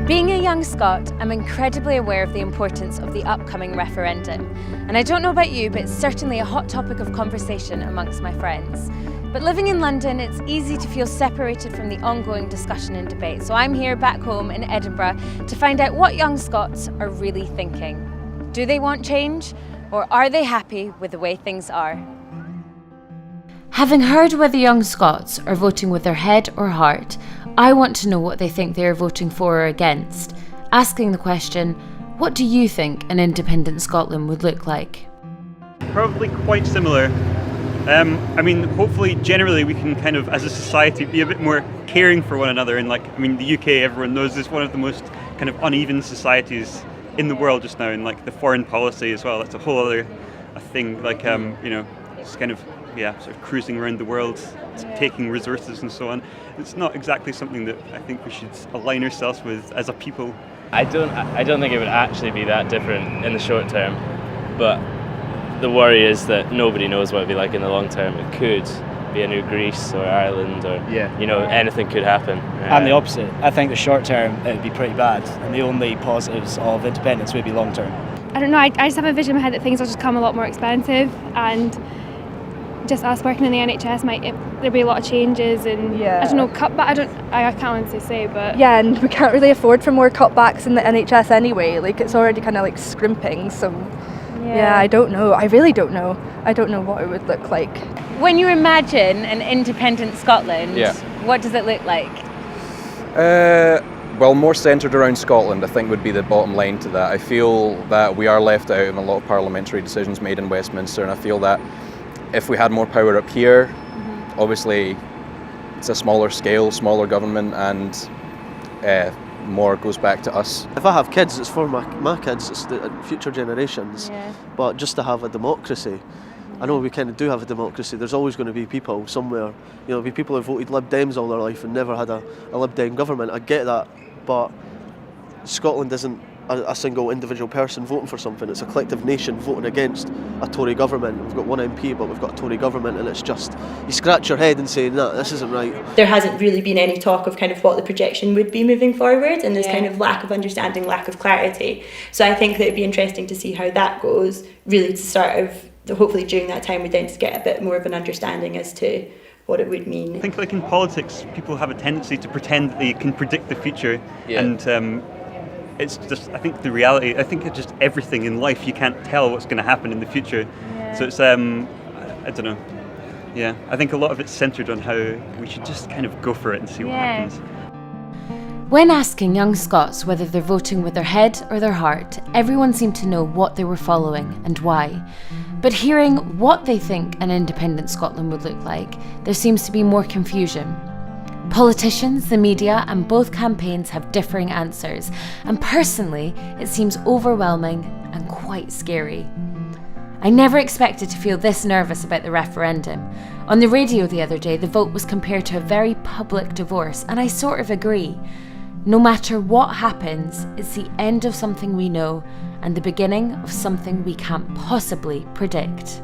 Being a young Scot, I'm incredibly aware of the importance of the upcoming referendum. And I don't know about you, but it's certainly a hot topic of conversation amongst my friends. But living in London, it's easy to feel separated from the ongoing discussion and debate. So I'm here back home in Edinburgh to find out what young Scots are really thinking. Do they want change, or are they happy with the way things are? Having heard whether young Scots are voting with their head or heart, I want to know what they think they are voting for or against, asking the question, what do you think an independent Scotland would look like? Probably quite similar. Hopefully generally we can kind of, as a society, be a bit more caring for one another. And the UK, everyone knows, is one of the most kind of uneven societies in the world just now, and the foreign policy as well. That's a whole other thing, just kind of, sort of cruising around the world, taking resources and so on. It's not exactly something that I think we should align ourselves with as a people. I don't think it would actually be that different in the short term, but the worry is that nobody knows what it'd be like in the long term. It could be a new Greece or Ireland, or anything could happen. I'm the opposite. I think the short term it would be pretty bad, and the only positives of independence would be long term. I don't know. I just have a vision in my head that things will just become a lot more expensive, and just us working in the NHS there'll be a lot of changes, and I don't know, cutback. I can't honestly say, but and we can't really afford for more cutbacks in the NHS anyway. It's already kind of scrimping. So I don't know. I really don't know. I don't know what it would look like. When you imagine an independent Scotland, what does it look like? Well, more centred around Scotland, I think, would be the bottom line to that. I feel that we are left out in a lot of parliamentary decisions made in Westminster, and I feel that if we had more power up here, obviously it's a smaller scale, smaller government, and more goes back to us. If I have kids, it's for my kids, it's the future generations. But just to have a democracy, I know we kind of do have a democracy. There's always going to be people somewhere, be people who voted Lib Dems all their life and never had a Lib Dem government. I get that, but Scotland isn't a single individual person voting for something. It's a collective nation voting against a Tory government. We've got one MP, but we've got a Tory government, and it's just, you scratch your head and say, no, this isn't right. There hasn't really been any talk of kind of what the projection would be moving forward, and there's kind of lack of understanding, lack of clarity. So I think that it'd be interesting to see how that goes, really to sort of, hopefully during that time we then just get a bit more of an understanding as to what it would mean. I think in politics, people have a tendency to pretend that they can predict the future, and it's just, I think the reality, it's just everything in life, you can't tell what's going to happen in the future. So it's, I don't know. I think a lot of it's centred on how we should just kind of go for it and see what happens. When asking young Scots whether they're voting with their head or their heart, everyone seemed to know what they were following and why. But hearing what they think an independent Scotland would look like, there seems to be more confusion. Politicians, the media, and both campaigns have differing answers, and personally, it seems overwhelming and quite scary. I never expected to feel this nervous about the referendum. On the radio the other day, the vote was compared to a very public divorce, and I sort of agree. No matter what happens, it's the end of something we know and the beginning of something we can't possibly predict.